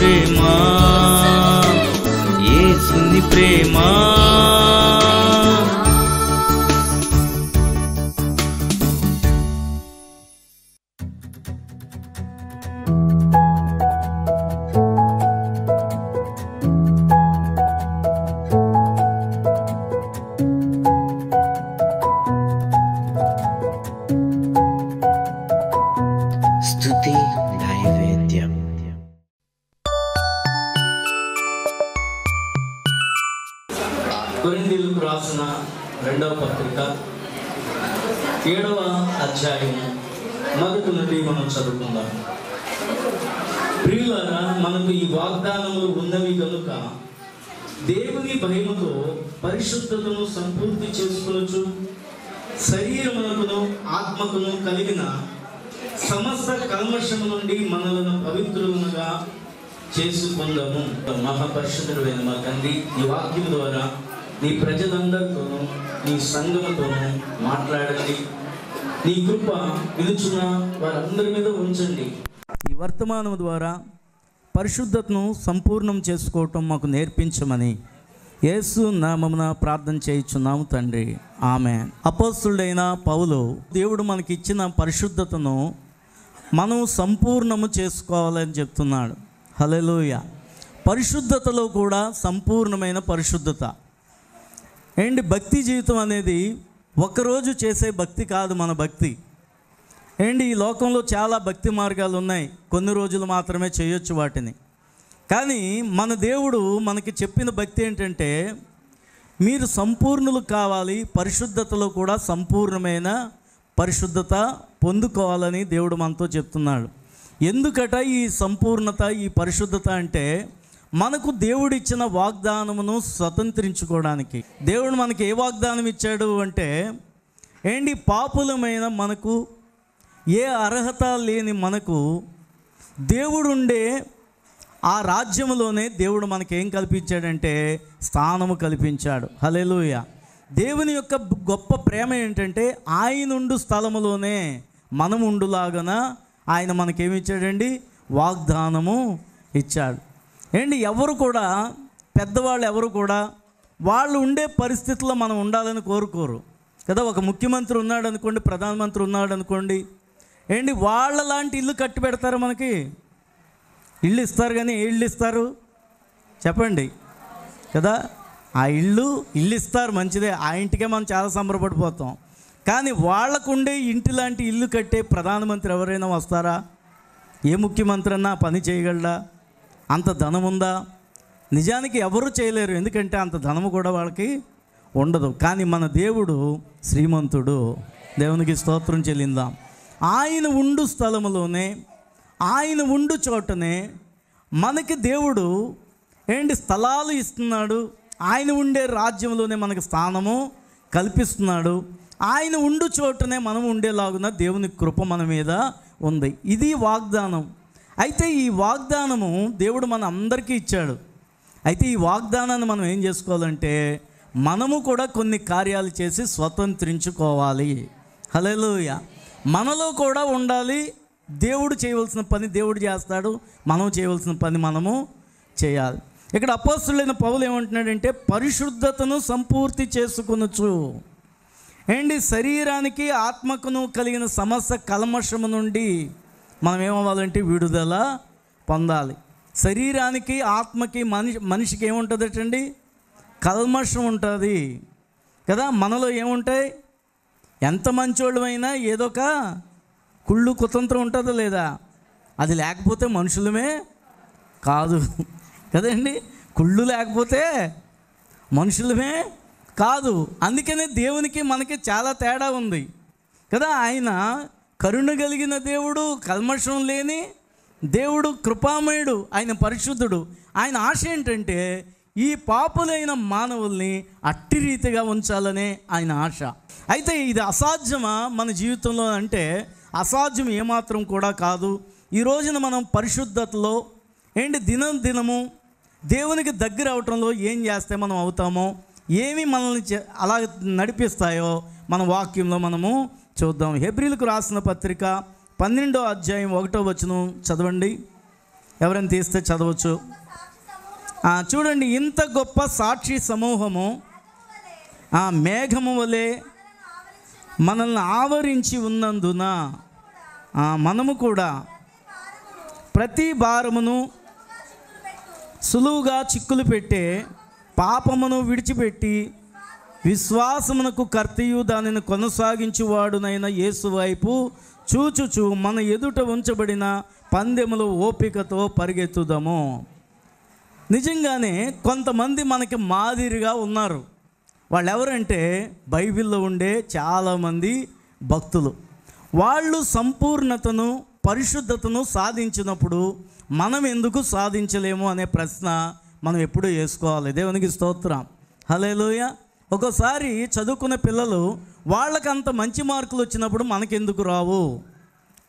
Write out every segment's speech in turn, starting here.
ప్రేమ, యేసుని ప్రేమ. స్తుతి నైవేద్యం. కొరింథీయులకు రాసిన 2వ పత్రిక 7వ అధ్యాయం మొదటి నుండి మనం చదువుకుందాం. ప్రియులారా, మనకు ఈ వాగ్దానములు ఉన్నవి కనుక దేవుని భయముతో పరిశుద్ధతను సంపూర్తి చేసుకొనుచు శరీరమునకును ఆత్మకును కలిగిన సమస్త కల్మషము నుండి మనలను పవిత్రులుగా చేసుకుందాము. మహాపరిశుద్ధుడైన మా తండ్రి, ఈ వాక్యం ద్వారా నీ ప్రజలందరితోనూ నీ సంఘముతోనూ మాట్లాడండి. నీ కృప వినుచున్న వారందరి మీద ఉంచండి. ఈ వర్తమానం ద్వారా పరిశుద్ధతను సంపూర్ణం చేసుకోవటం మాకు నేర్పించమని యేసు నామమున ప్రార్థన చేయుచున్నాము తండ్రి, ఆమేన్. అపోస్తలుడైన పౌలు, దేవుడు మనకి ఇచ్చిన పరిశుద్ధతను మనం సంపూర్ణము చేసుకోవాలని చెప్తున్నాడు. హల్లెలూయా. పరిశుద్ధతలో కూడా సంపూర్ణమైన పరిశుద్ధత. ఏంటి, భక్తి జీవితం అనేది ఒకరోజు చేసే భక్తి కాదు మన భక్తి. ఏంటి, ఈ లోకంలో చాలా భక్తి మార్గాలు ఉన్నాయి, కొన్ని రోజులు మాత్రమే చేయొచ్చు వాటిని. కానీ మన దేవుడు మనకి చెప్పిన భక్తి ఏంటంటే, మీరు సంపూర్ణులు కావాలి, పరిశుద్ధతలో కూడా సంపూర్ణమైన పరిశుద్ధత పొందుకోవాలని దేవుడు మనతో చెప్తున్నాడు. ఎందుకట ఈ సంపూర్ణత, ఈ పరిశుద్ధత అంటే, మనకు దేవుడిచ్చిన వాగ్దానమును స్వతంత్రించుకోవడానికి. దేవుడు మనకి ఏ వాగ్దానం ఇచ్చాడు అంటే, ఏంటి, పాపులమైన మనకు, ఏ అర్హత లేని మనకు దేవుడుండే ఆ రాజ్యములోనే దేవుడు మనకేం కల్పించాడంటే స్థానము కల్పించాడు. హల్లెలూయా. దేవుని యొక్క గొప్ప ప్రేమ ఏంటంటే, ఆయనుండు స్థలములోనే మనం ఉండులాగన ఆయన మనకేమిచ్చాడండి, వాగ్దానము ఇచ్చాడు. ఏంటి, ఎవరు కూడా, పెద్దవాళ్ళు ఎవరు కూడా వాళ్ళు ఉండే పరిస్థితుల్లో మనం ఉండాలని కోరుకోరు కదా. ఒక ముఖ్యమంత్రి ఉన్నాడు అనుకోండి, ప్రధానమంత్రి ఉన్నాడు అనుకోండి, ఏంటి, వాళ్ళ లాంటి ఇల్లు కట్టి పెడతారు మనకి. ఇల్లు ఇస్తారు కానీ ఏ ఇల్లు ఇస్తారు చెప్పండి కదా. ఆ ఇల్లు ఇస్తారు, మంచిదే, ఆ ఇంటికే మనం చాలా సంబరపడిపోతాం. కానీ వాళ్ళకుండే ఇంటి లాంటి ఇల్లు కట్టే ప్రధానమంత్రి ఎవరైనా వస్తారా? ఏ ముఖ్యమంత్రి అన్నా పని చేయగలడా? అంత ధనం ఉందా? నిజానికి ఎవరు చేయలేరు, ఎందుకంటే అంత ధనము కూడా వాళ్ళకి ఉండదు. కానీ మన దేవుడు శ్రీమంతుడు. దేవునికి స్తోత్రం చెల్లిందాం. ఆయన ఉండు స్థలములోనే, ఆయన ఉండు చోటనే మనకి దేవుడు ఏంటి స్థలాలు ఇస్తున్నాడు. ఆయన ఉండే రాజ్యంలోనే మనకు స్థానము కల్పిస్తున్నాడు. ఆయన ఉండు చోటనే మనం ఉండేలాగున దేవుని కృప మన మీద ఉంది. ఇది వాగ్దానం. అయితే ఈ వాగ్దానము దేవుడు మన అందరికీ ఇచ్చాడు. అయితే ఈ వాగ్దానాన్ని మనం ఏం చేసుకోవాలంటే, మనము కూడా కొన్ని కార్యాలు చేసి స్వతంత్రించుకోవాలి. హల్లెలూయా. మనలో కూడా ఉండాలి. దేవుడు చేయవలసిన పని దేవుడు చేస్తాడు, మనం చేయవలసిన పని మనము చేయాలి. ఇక్కడ అపోస్తలుడైన పౌలు ఏమంటున్నాడంటే, పరిశుద్ధతను సంపూర్తి చేసుకొనుచు, ఏంటి, శరీరానికి ఆత్మకును కలిగిన సమస్త కల్మషము నుండి మనం ఏమవ్వాలంటే విడుదల పొందాలి. శరీరానికి ఆత్మకి మనిషికి ఏముంటుందటండి, కల్మషం ఉంటుంది కదా. మనలో ఏముంటాయి, ఎంత మంచోళ్ళమైనా ఏదో ఒక కుళ్ళు కుతంత్రం ఉంటుందో లేదా? అది లేకపోతే మనుషులమే కాదు కదండి. కుళ్ళు లేకపోతే మనుషులమే కాదు. అందుకనే దేవునికి మనకి చాలా తేడా ఉంది కదా. ఆయన కరుణ కలిగిన దేవుడు, కల్మషం లేని దేవుడు, కృపామయుడు, ఆయన పరిశుద్ధుడు. ఆయన ఆశ ఏంటంటే ఈ పాపులైన మానవుల్ని అట్టి రీతిగా ఉంచాలనే ఆయన ఆశ. అయితే ఇది అసాధ్యమా మన జీవితంలో అంటే అసాధ్యం ఏమాత్రం కూడా కాదు. ఈ రోజున మనం పరిశుద్ధతలో ఏంటి దినము దేవునికి దగ్గర అవటంలో ఏం చేస్తే మనం అవుతామో, ఏమి మనల్ని అలా నడిపిస్తాయో మన వాక్యంలో మనము చూద్దాం. హెబ్రీలకు రాసిన పత్రిక 12వ అధ్యాయం 1వ వచనం చదవండి. ఎవరైనా తీస్తే చదవచ్చు. చూడండి, ఇంత గొప్ప సాక్షి సమూహము మేఘము వలె మనల్ని ఆవరించి ఉన్నందున మనము కూడా ప్రతి భారమును సులువుగా చిక్కులు పెట్టే పాపమును విడిచిపెట్టి విశ్వాసమునకు కర్తయు దానిని కొనసాగించువాడునైన యేసు వైపు చూచుచు మన ఎదుట ఉంచబడిన పందెములు ఓపికతో పరిగెత్తుదాము. నిజంగానే కొంతమంది మనకి మాదిరిగా ఉన్నారు. వాళ్ళు ఎవరంటే బైబిల్లో ఉండే చాలామంది భక్తులు. వాళ్ళు సంపూర్ణతను పరిశుద్ధతను సాధించినప్పుడు మనం ఎందుకు సాధించలేము అనే ప్రశ్న మనం ఎప్పుడూ వేసుకోవాలి. దేవునికి స్తోత్రం, హల్లెలూయా. ఒక్కోసారి చదువుకునే పిల్లలు వాళ్ళకంత మంచి మార్కులు వచ్చినప్పుడు మనకెందుకు రావు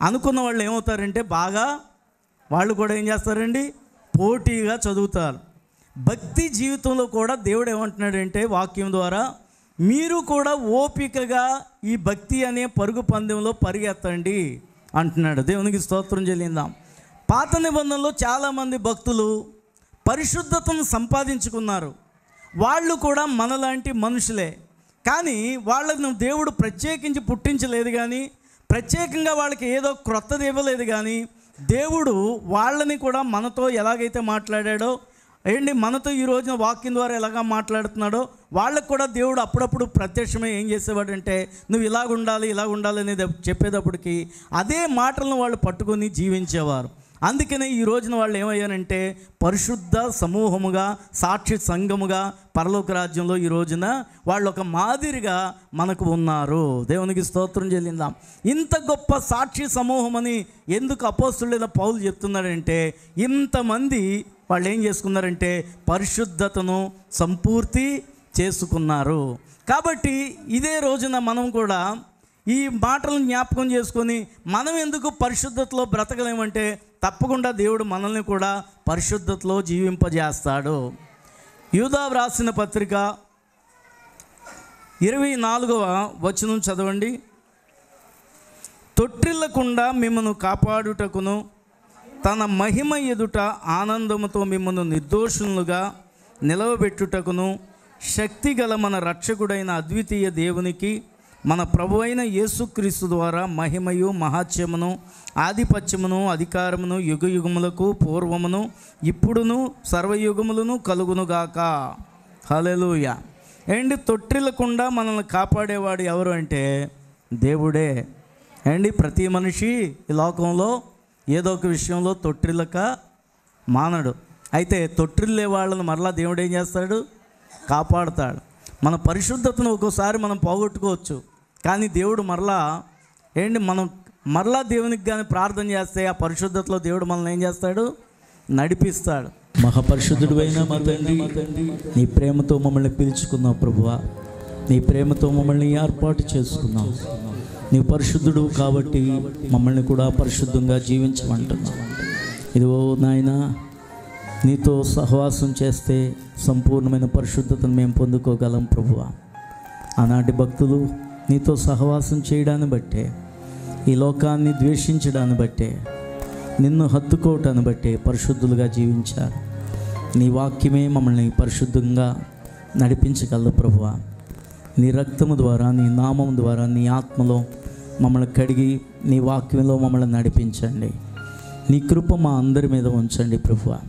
అనుకున్న వాళ్ళు ఏమవుతారంటే బాగా వాళ్ళు కూడా ఏం చేస్తారండి, పోటీగా చదువుతారు. భక్తి జీవితంలో కూడా దేవుడు ఏమంటున్నాడంటే వాక్యం ద్వారా, మీరు కూడా ఓపికగా ఈ భక్తి అనే పరుగు పందెంలో పరిగెత్తండి అంటున్నాడు. దేవునికి స్తోత్రం చెల్లిందాం. పాత నిబంధనలో చాలామంది భక్తులు పరిశుద్ధతను సంపాదించుకున్నారు. వాళ్ళు కూడా మనలాంటి మనుషులే, కానీ వాళ్ళను దేవుడు ప్రత్యేకించి పుట్టించలేదు, కానీ ప్రత్యేకంగా వాళ్ళకి ఏదో క్రొత్తది ఇవ్వలేదు. కానీ దేవుడు వాళ్ళని కూడా మనతో ఎలాగైతే మాట్లాడాడో మనతో ఈ రోజున వాక్యం ద్వారా ఎలాగ మాట్లాడుతున్నాడో వాళ్ళకు కూడా దేవుడు అప్పుడప్పుడు ప్రత్యక్షమై ఏం చేసేవాడంటే నువ్వు ఇలాగ ఉండాలి అనేది చెప్పేటప్పటికి అదే మాటలను వాళ్ళు పట్టుకొని జీవించేవారు. అందుకనే ఈ రోజున వాళ్ళు ఏమయ్యారంటే పరిశుద్ధ సమూహముగా, సాక్షి సంఘముగా పరలోక రాజ్యంలో ఈ రోజున వాళ్ళు ఒక మాదిరిగా మనకు ఉన్నారు. దేవునికి స్తోత్రం చెల్లిందాం. ఇంత గొప్ప సాక్షి సమూహం అని ఎందుకు అపోస్తలుడైన పౌలు చెప్తున్నాడంటే, ఇంతమంది వాళ్ళు ఏం చేసుకున్నారంటే పరిశుద్ధతను సంపూర్తి చేసుకున్నారు. కాబట్టి ఇదే రోజున మనం కూడా ఈ మాటలను జ్ఞాపకం చేసుకొని మనం ఎందుకు పరిశుద్ధతలో బ్రతకలేమంటే తప్పకుండా దేవుడు మనల్ని కూడా పరిశుద్ధతలో జీవింపజేస్తాడు. యూదా వ్రాసిన పత్రిక 24వ వచనం చదవండి. తొట్టిల్లకుండా మిమ్మను కాపాడుటకును తన మహిమ ఎదుట ఆనందముతో మిమ్మల్ని నిర్దోషులుగా నిలవబెట్టుటకును శక్తిగల మన రక్షకుడైన అద్వితీయ దేవునికి మన ప్రభువైన యేసుక్రీస్తు ద్వారా మహిమయు మహాత్యమును ఆధిపత్యమును అధికారమును యుగయుగములకు పూర్వమును ఇప్పుడును సర్వయుగములను కలుగునుగాక. హల్లెలూయా. తొట్టిల్లకుండా మనల్ని కాపాడేవాడు ఎవరు అంటే దేవుడే. ప్రతి మనిషి ఈ లోకంలో ఏదో ఒక విషయంలో తొట్టిల్లక మానడు. అయితే తొట్టిల్లే వాళ్ళని మరలా దేవుడు ఏం చేస్తాడు, కాపాడుతాడు. మన పరిశుద్ధతను ఒక్కోసారి మనం పోగొట్టుకోవచ్చు, కానీ దేవుడు మనం మరలా దేవునికి కానీ ప్రార్థన చేస్తే ఆ పరిశుద్ధతలో దేవుడు మనల్ని ఏం చేస్తాడు, నడిపిస్తాడు. మహాపరిశుద్ధుడు అయిన మా తండ్రి, నీ ప్రేమతో మమ్మల్ని పిలుచుకున్నావు ప్రభువా, నీ ప్రేమతో మమ్మల్ని ఏర్పాటు చేసుకున్నావు. నీ పరిశుద్ధుడు కాబట్టి మమ్మల్ని కూడా పరిశుద్ధంగా జీవించమంటున్నావు. ఇదిగో నాయనా, నీతో సహవాసం చేస్తే సంపూర్ణమైన పరిశుద్ధతను మేము పొందుకోగలం ప్రభువా. ఆనాటి భక్తులు నీతో సహవాసం చేయడాన్ని బట్టే, ఈ లోకాన్ని ద్వేషించడాన్ని బట్టే, నిన్ను హత్తుకోవటాన్ని బట్టే పరిశుద్ధులుగా జీవించారు. నీ వాక్యమే మమ్మల్ని పరిశుద్ధంగా నడిపించగలదు ప్రభువా. నీ రక్తము ద్వారా, నీ నామం ద్వారా, నీ ఆత్మలో మమ్మల్ని కడిగి నీ వాక్యంలో మమ్మల్ని నడిపించండి. నీ కృప మా అందరి మీద ఉంచండి ప్రభువా.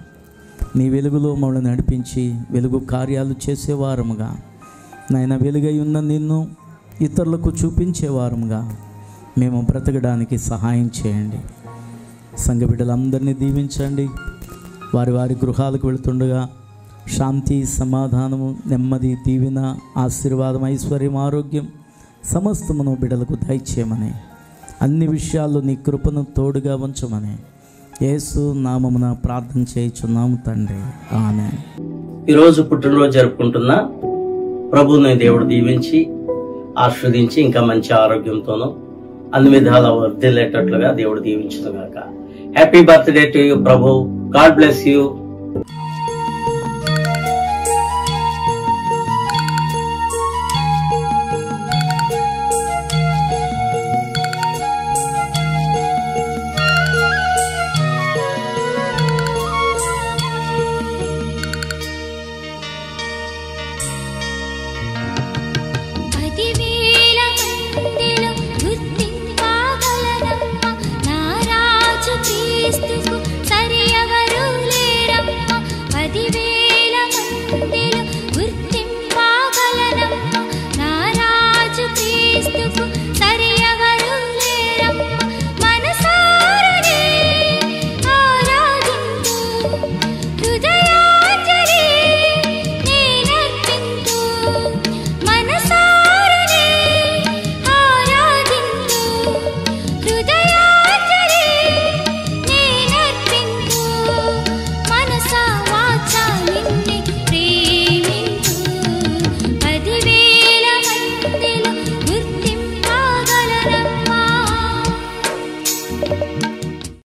నీ వెలుగులో మమ్మల్ని నడిపించి వెలుగు కార్యాలు చేసేవారముగా, నాయన వెలుగై ఉన్న నిన్ను ఇతరులకు చూపించేవారముగా మేము బ్రతకడానికి సహాయం చేయండి. సంఘ బిడ్డలందరినీ దీవించండి. వారి వారి గృహాలకు వెళుతుండగా శాంతి, సమాధానము, నెమ్మది, దీవెన, ఆశీర్వాదం, ఐశ్వర్యం, ఆరోగ్యం సమస్తమును బిడ్డలకు దయచేయమని, అన్ని విషయాల్లో నీ కృపను తోడుగా ఉంచమని యేసు నామమున ప్రార్థన చేయుచున్నాము తండ్రి, ఆమేన్. ఈరోజు పుట్టినరోజు జరుపుకుంటున్న ప్రభువుని దేవుడు దీవించి ఆశీర్వదించి ఇంకా మంచి ఆరోగ్యంతోనూ అన్ని విధాల వర్ధిల్లేటట్లుగా దేవుడు దీవించుగాక. Happy birthday to you Prabhu. God bless you. నీకు